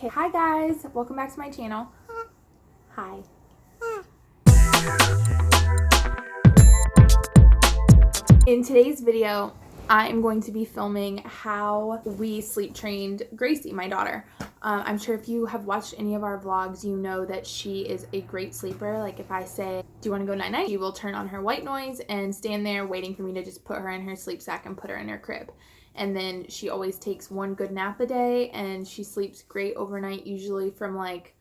Okay, hi guys, welcome back to my channel. Hi. In today's video, I am going to be filming how we sleep trained Gracie, my daughter. I'm sure if you have watched any of our vlogs, you know that she is a great sleeper. Like if I say, do you want to go night-night? She will turn on her white noise and stand there waiting for me to just put her in her sleep sack and put her in her crib. And then she always takes one good nap a day and she sleeps great overnight, usually from like,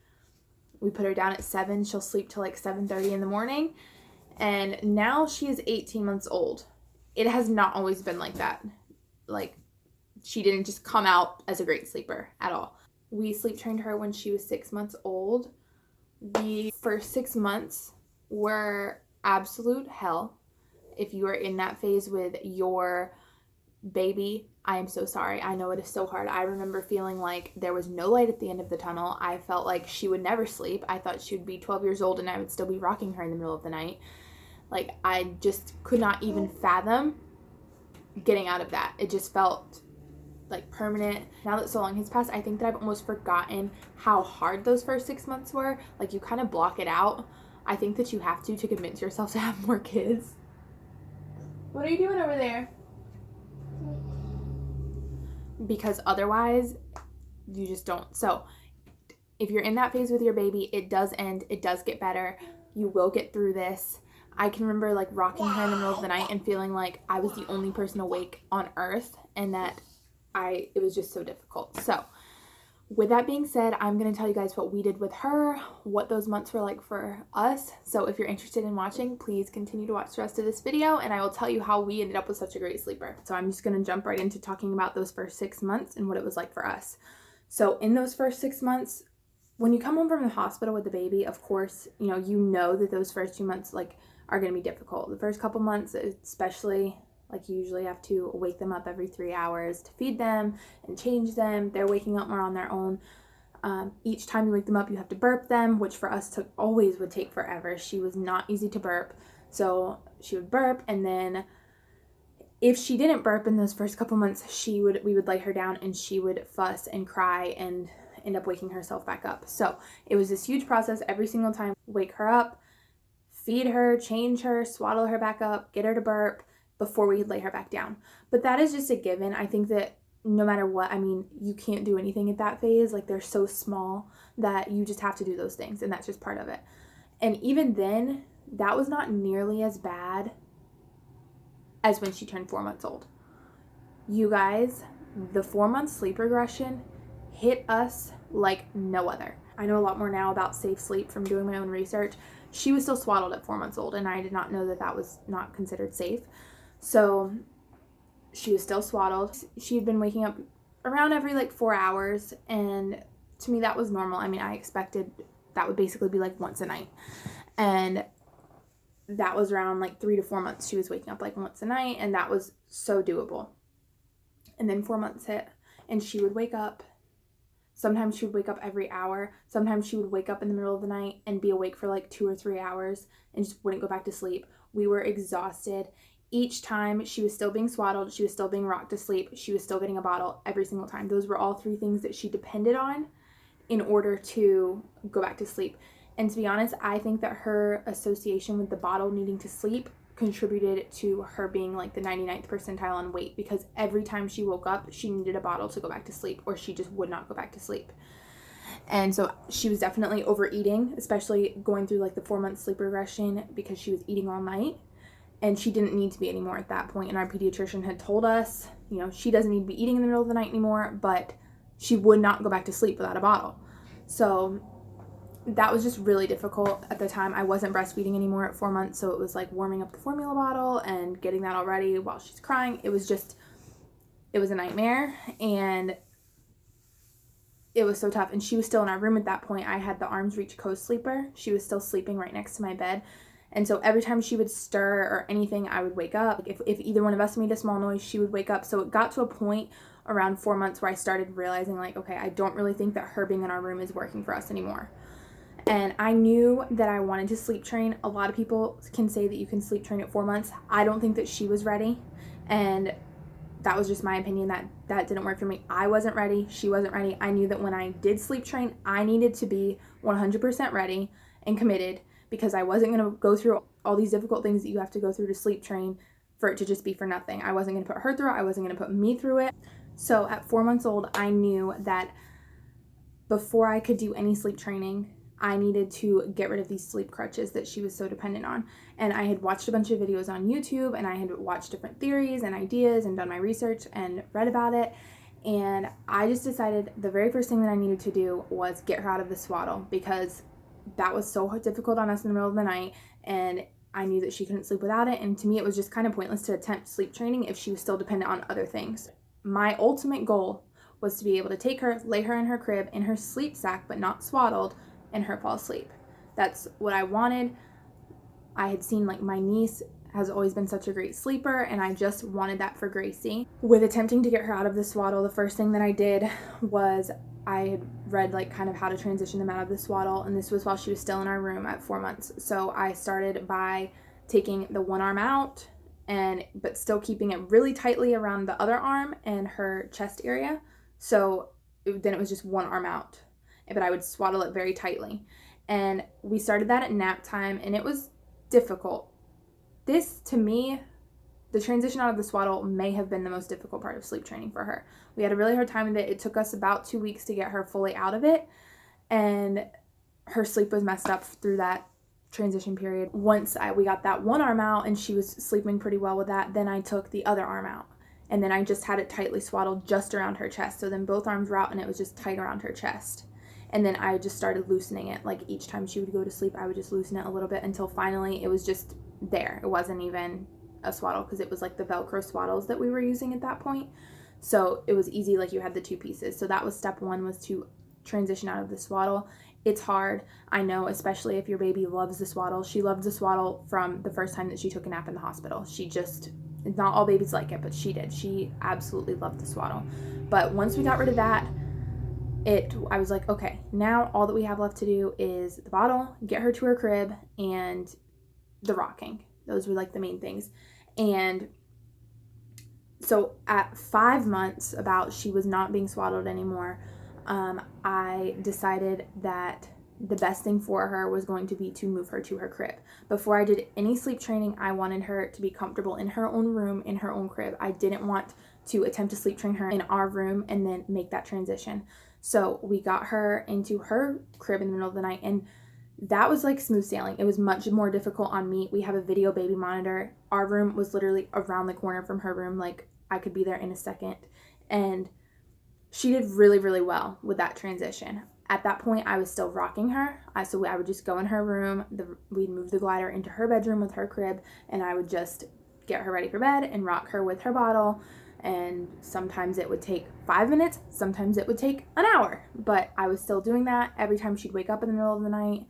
we put her down at 7, she'll sleep till like 7:30 in the morning. And now she is 18 months old. It has not always been like that. Like, she didn't just come out as a great sleeper at all. We sleep trained her when she was 6 months old. The first 6 months were absolute hell. If you are in that phase with your baby, I am so sorry. I know it is so hard. I remember feeling like there was no light at the end of the tunnel. I felt like she would never sleep. I thought she would be 12 years old and I would still be rocking her in the middle of the night. Like, I just could not even fathom getting out of that. It just felt like permanent. Now that so long has passed, I think that I've almost forgotten how hard those first 6 months were. Like, you kind of block it out. I think that you have to convince yourself to have more kids. What are you doing over there? Because otherwise, you just don't. So, if you're in that phase with your baby, it does end. It does get better. You will get through this. I can remember like rocking her in the middle of the night and feeling like I was the only person awake on earth and that it was just so difficult. So with that being said, I'm going to tell you guys what we did with her, what those months were like for us. So if you're interested in watching, please continue to watch the rest of this video and I will tell you how we ended up with such a great sleeper. So I'm just going to jump right into talking about those first 6 months and what it was like for us. So in those first 6 months, when you come home from the hospital with the baby, of course, you know that those first 2 months like are going to be difficult. The first couple months, especially, like you usually have to wake them up every 3 hours to feed them and change them. They're waking up more on their own. Each time you wake them up, you have to burp them, which for us always would take forever. She was not easy to burp. So she would burp, and then if she didn't burp in those first couple months, we would lay her down and she would fuss and cry and end up waking herself back up. So it was this huge process every single time. Wake her up, feed her, change her, swaddle her back up, get her to burp before we could lay her back down. But that is just a given. I think that no matter what, I mean, you can't do anything at that phase. Like, they're so small that you just have to do those things, and that's just part of it. And even then, that was not nearly as bad as when she turned 4 months old. You guys, the 4-month sleep regression hit us like no other. I know a lot more now about safe sleep from doing my own research. She was still swaddled at 4 months old, and I did not know that that was not considered safe. So she was still swaddled. She had been waking up around every like 4 hours, and to me that was normal. I mean, I expected that would basically be like once a night. And that was around like 3 to 4 months. She was waking up like once a night, and that was so doable. And then 4 months hit, and she would wake up. Sometimes she would wake up every hour. Sometimes she would wake up in the middle of the night and be awake for like 2 or 3 hours and just wouldn't go back to sleep. We were exhausted. Each time she was still being swaddled, she was still being rocked to sleep, she was still getting a bottle every single time. Those were all 3 things that she depended on in order to go back to sleep. And to be honest, I think that her association with the bottle needing to sleep contributed to her being like the 99th percentile on weight, because every time she woke up, she needed a bottle to go back to sleep, or she just would not go back to sleep. And so she was definitely overeating, especially going through like the 4-month sleep regression, because she was eating all night, and she didn't need to be anymore at that point. And our pediatrician had told us, she doesn't need to be eating in the middle of the night anymore, but she would not go back to sleep without a bottle. So that was just really difficult at the time. I wasn't breastfeeding anymore at 4 months, so it was like warming up the formula bottle and getting that all ready while she's crying. It was a nightmare, and it was so tough. And she was still in our room at that point. I had the arms reach co-sleeper. She was still sleeping right next to my bed. And so every time she would stir or anything, I would wake up. If either one of us made a small noise, she would wake up. So it got to a point around 4 months where I started realizing like, okay, I don't really think that her being in our room is working for us anymore. And I knew that I wanted to sleep train. A lot of people can say that you can sleep train at 4 months. I don't think that she was ready. And that was just my opinion. That didn't work for me. I wasn't ready. She wasn't ready. I knew that when I did sleep train, I needed to be 100% ready and committed, because I wasn't going to go through all these difficult things that you have to go through to sleep train for it to just be for nothing. I wasn't going to put her through it. I wasn't going to put me through it. So at 4 months old, I knew that before I could do any sleep training, I needed to get rid of these sleep crutches that she was so dependent on. And I had watched a bunch of videos on YouTube, and I had watched different theories and ideas and done my research and read about it. And I just decided the very first thing that I needed to do was get her out of the swaddle, because that was so difficult on us in the middle of the night, and I knew that she couldn't sleep without it. And to me, it was just kind of pointless to attempt sleep training if she was still dependent on other things. My ultimate goal was to be able to take her, lay her in her crib, in her sleep sack, but not swaddled, and her fall asleep. That's what I wanted. I had seen, like, my niece has always been such a great sleeper, and I just wanted that for Gracie. With attempting to get her out of the swaddle, the first thing that I did was I had read, like, kind of how to transition them out of the swaddle, and this was while she was still in our room at 4 months. So I started by taking the one arm out, but still keeping it really tightly around the other arm and her chest area. So then it was just one arm out, but I would swaddle it very tightly. And we started that at nap time, and it was difficult. This, to me, the transition out of the swaddle may have been the most difficult part of sleep training for her. We had a really hard time with it. It took us about 2 weeks to get her fully out of it, and her sleep was messed up through that transition period. Once we got that one arm out and she was sleeping pretty well with that, then I took the other arm out, and then I just had it tightly swaddled just around her chest. So then both arms were out and it was just tight around her chest. And then I just started loosening it. Like, each time she would go to sleep, I would just loosen it a little bit until finally it was just there. It wasn't even a swaddle, because it was like the Velcro swaddles that we were using at that point. So it was easy, like you had the two pieces. So that was step one, was to transition out of the swaddle. It's hard, I know, especially if your baby loves the swaddle. She loved the swaddle from the first time that she took a nap in the hospital. Not all babies like it, but she did. She absolutely loved the swaddle. But once we got rid of that, I was like, okay, now all that we have left to do is the bottle, get her to her crib, and the rocking. Those were like the main things. And so at 5 months, she was not being swaddled anymore. I decided that the best thing for her was going to be to move her to her crib. Before I did any sleep training, I wanted her to be comfortable in her own room, in her own crib. I didn't want to attempt to sleep train her in our room and then make that transition. So we got her into her crib in the middle of the night, and that was like smooth sailing. It was much more difficult on me. We have a video baby monitor. Our room was literally around the corner from her room. Like, I could be there in a second. And she did really, really well with that transition. At that point, I was still rocking her. So I would just go in her room. We'd move the glider into her bedroom with her crib, and I would just get her ready for bed and rock her with her bottle. And sometimes it would take 5 minutes, sometimes it would take an hour, but I was still doing that. Every time she'd wake up in the middle of the night,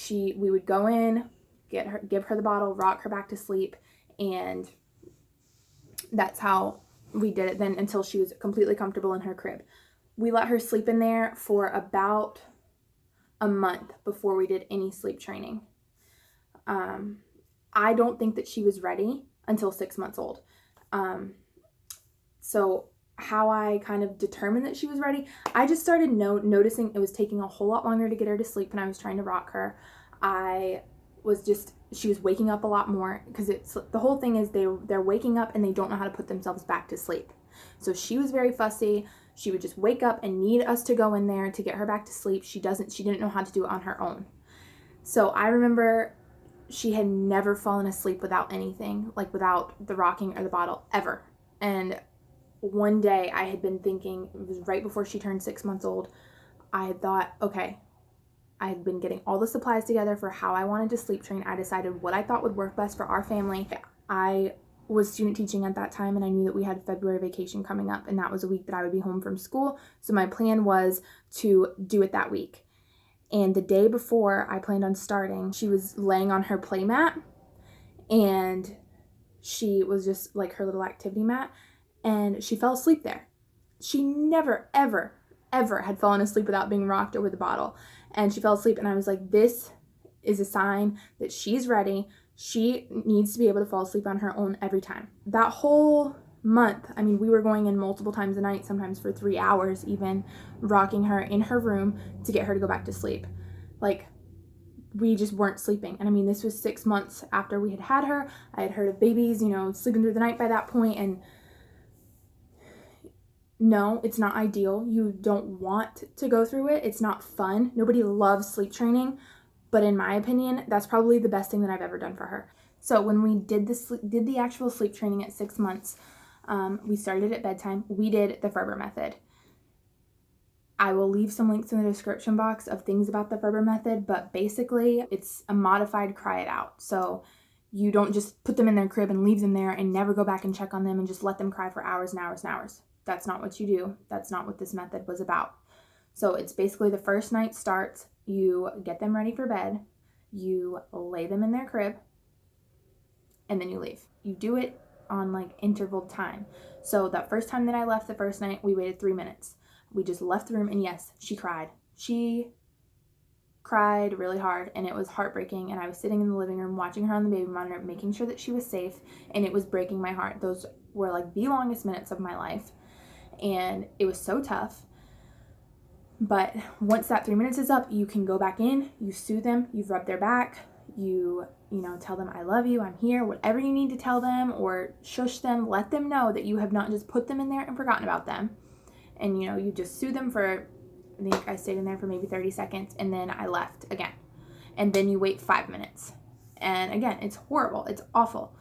we would go in, give her the bottle, rock her back to sleep, and that's how we did it then until she was completely comfortable in her crib. We let her sleep in there for about a month before we did any sleep training. I don't think that she was ready until 6 months old. So how I kind of determined that she was ready, I just started noticing it was taking a whole lot longer to get her to sleep when I was trying to rock her. She was waking up a lot more, because the whole thing is they're waking up and they don't know how to put themselves back to sleep. So she was very fussy. She would just wake up and need us to go in there to get her back to sleep. She didn't know how to do it on her own. So I remember she had never fallen asleep without anything, like without the rocking or the bottle, ever. And one day I had been thinking, it was right before she turned 6 months old, I had thought, okay, I had been getting all the supplies together for how I wanted to sleep train. I decided what I thought would work best for our family. I was student teaching at that time, and I knew that we had February vacation coming up, and that was a week that I would be home from school. So my plan was to do it that week. And the day before I planned on starting, she was laying on her play mat, and she was just like her little activity mat, and she fell asleep there. She never, ever, ever had fallen asleep without being rocked or with a bottle. And she fell asleep, and I was like, this is a sign that she's ready. She needs to be able to fall asleep on her own every time. That whole month, I mean, we were going in multiple times a night, sometimes for 3 hours even, rocking her in her room to get her to go back to sleep. Like, we just weren't sleeping. And I mean, this was 6 months after we had her. I had heard of babies, sleeping through the night by that point. And no, it's not ideal. You don't want to go through it. It's not fun. Nobody loves sleep training. But in my opinion, that's probably the best thing that I've ever done for her. So when we did the actual sleep training at 6 months, we started at bedtime. We did the Ferber Method. I will leave some links in the description box of things about the Ferber Method, but basically it's a modified cry it out. So you don't just put them in their crib and leave them there and never go back and check on them and just let them cry for hours and hours and hours. That's not what you do. That's not what this method was about. So it's basically the first night starts, you get them ready for bed, you lay them in their crib, and then you leave. You do it on like interval time. So that first time that I left the first night, we waited 3 minutes. We just left the room, and yes, she cried. She cried really hard, and it was heartbreaking, and I was sitting in the living room watching her on the baby monitor, making sure that she was safe, and it was breaking my heart. Those were like the longest minutes of my life, and it was so tough. But once that 3 minutes is up, you can go back in, you soothe them, you've rubbed their back, you tell them, I love you, I'm here, whatever you need to tell them, or shush them, let them know that you have not just put them in there and forgotten about them. And, you just soothe them for, I think I stayed in there for maybe 30 seconds, and then I left again. And then you wait 5 minutes. And again, it's horrible. It's awful.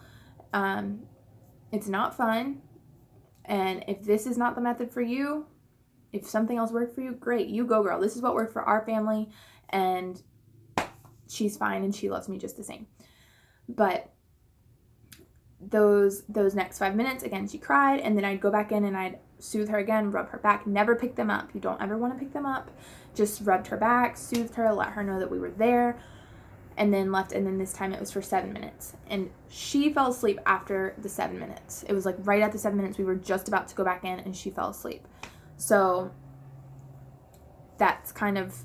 It's not fun. And if this is not the method for you, if something else worked for you, great. You go, girl. This is what worked for our family, and she's fine, and she loves me just the same. But those next 5 minutes, again, she cried, and then I'd go back in and I'd soothe her again, rub her back, never pick them up. You don't ever want to pick them up. Just rubbed her back, soothed her, let her know that we were there, and then left. And then this time it was for 7 minutes, and she fell asleep after the 7 minutes. It was like right at the 7 minutes, we were just about to go back in, and she fell asleep. So that's kind of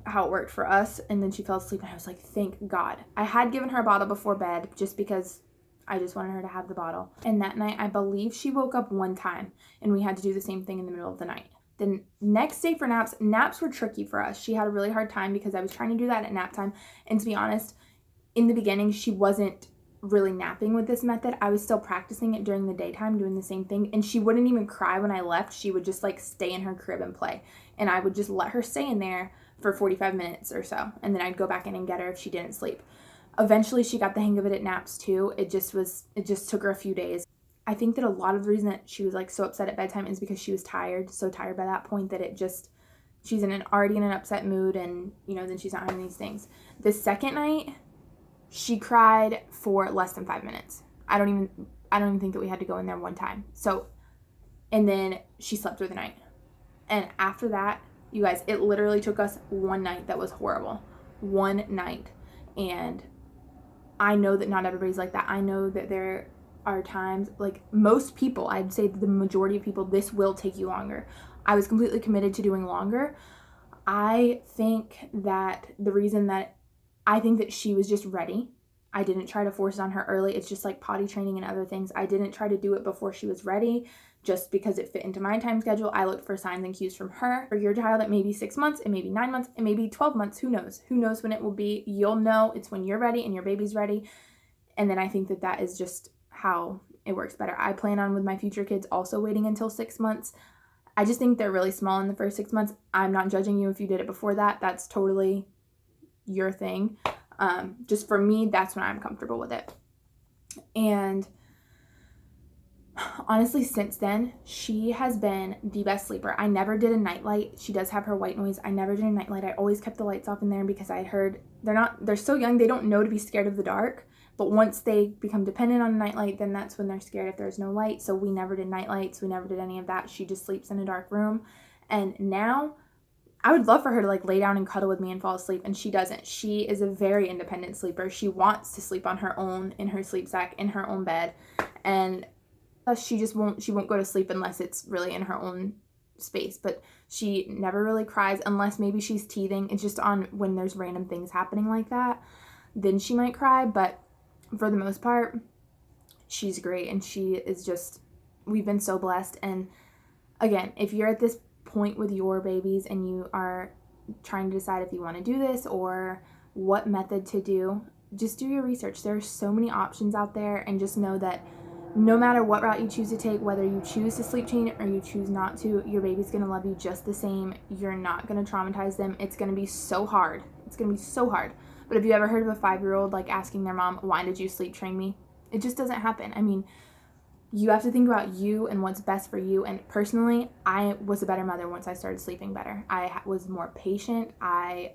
how it worked for us. And then she fell asleep, and I was like, thank God. I had given her a bottle before bed just because I just wanted her to have the bottle. And that night, I believe she woke up one time, and we had to do the same thing in the middle of the night. The next day for naps were tricky for us. She had a really hard time because I was trying to do that at nap time. And to be honest, in the beginning, she wasn't really napping with this method. I was still practicing it during the daytime, doing the same thing. And she wouldn't even cry when I left. She would just like stay in her crib and play. And I would just let her stay in there for 45 minutes or so. And then I'd go back in and get her if she didn't sleep. Eventually, she got the hang of it at naps too. It just took her a few days. I think that a lot of the reason that she was like so upset at bedtime is because she was so tired by that point that she's already in an upset mood, and then she's not having these things. The second night, she cried for less than 5 minutes. I don't even think that we had to go in there one time. So, and then she slept through the night. And after that, you guys, it literally took us one night that was horrible. One night. And I know that not everybody's like that. I know that there are times, like most people, I'd say the majority of people, this will take you longer. I was completely committed to doing longer. I think that the reason that I think that she was just ready. I didn't try to force it on her early. It's just like potty training and other things. I didn't try to do it before she was ready just because it fit into my time schedule. I looked for signs and cues from her. For your child, it may be 6 months, it may be 9 months, it may be 12 months. Who knows? Who knows when it will be? You'll know it's when you're ready and your baby's ready. And then I think that that is just how it works better. I plan on with my future kids also waiting until 6 months. I just think they're really small in the first 6 months. I'm not judging you if you did it before that. That's totally your thing. Just for me, that's when I'm comfortable with it. And honestly, since then, she has been the best sleeper. I never did a nightlight. She does have her white noise. I never did a nightlight. I always kept the lights off in there because I heard they're so young, they don't know to be scared of the dark. But once they become dependent on a nightlight, then that's when they're scared if there's no light. So we never did nightlights. We never did any of that. She just sleeps in a dark room. And now I would love for her to like lay down and cuddle with me and fall asleep, and she doesn't. She is a very independent sleeper. She wants to sleep on her own, in her sleep sack, in her own bed, and she won't go to sleep unless it's really in her own space. But she never really cries unless maybe she's teething. It's just on when there's random things happening like that, then she might cry. But for the most part, she's great, and she is just, we've been so blessed. And again, if you're at this point with your babies and you are trying to decide if you want to do this or what method to do, just do your research. There are so many options out there, and just know that no matter what route you choose to take, whether you choose to sleep train or you choose not to, your baby's going to love you just the same. You're not going to traumatize them. It's going to be so hard. It's going to be so hard. But have you ever heard of a 5-year-old like asking their mom, why did you sleep train me? It just doesn't happen. I mean, you have to think about you and what's best for you. And personally, I was a better mother once I started sleeping better. I was more patient. I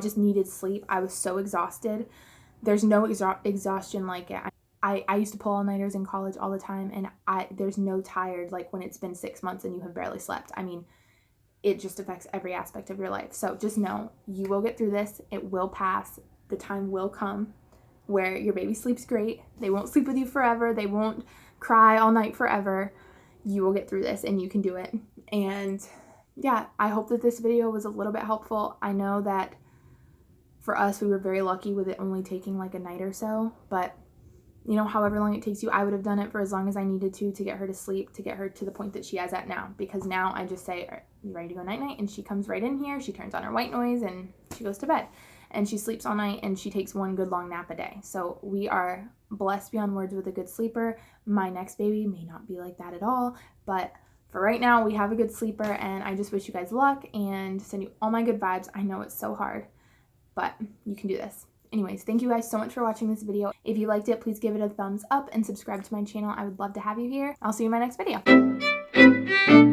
just needed sleep. I was so exhausted. There's no exhaustion like it. I used to pull all-nighters in college all the time, and there's no tired like when it's been 6 months and you have barely slept. I mean, it just affects every aspect of your life. So just know you will get through this. It will pass. The time will come where your baby sleeps great. They won't sleep with you forever. They won't cry all night forever. You will get through this, and you can do it. And yeah, I hope that this video was a little bit helpful. I know that for us, we were very lucky with it only taking like a night or so, but you know, however long it takes you, I would have done it for as long as I needed to get her to sleep, to get her to the point that she is at now. Because now I just say, are you ready to go night-night? And she comes right in here, she turns on her white noise, and she goes to bed. And she sleeps all night, and she takes one good long nap a day. So we are blessed beyond words with a good sleeper. My next baby may not be like that at all, but for right now, we have a good sleeper, and I just wish you guys luck and send you all my good vibes. I know it's so hard, but you can do this. Anyways, thank you guys so much for watching this video. If you liked it, please give it a thumbs up and subscribe to my channel. I would love to have you here. I'll see you in my next video.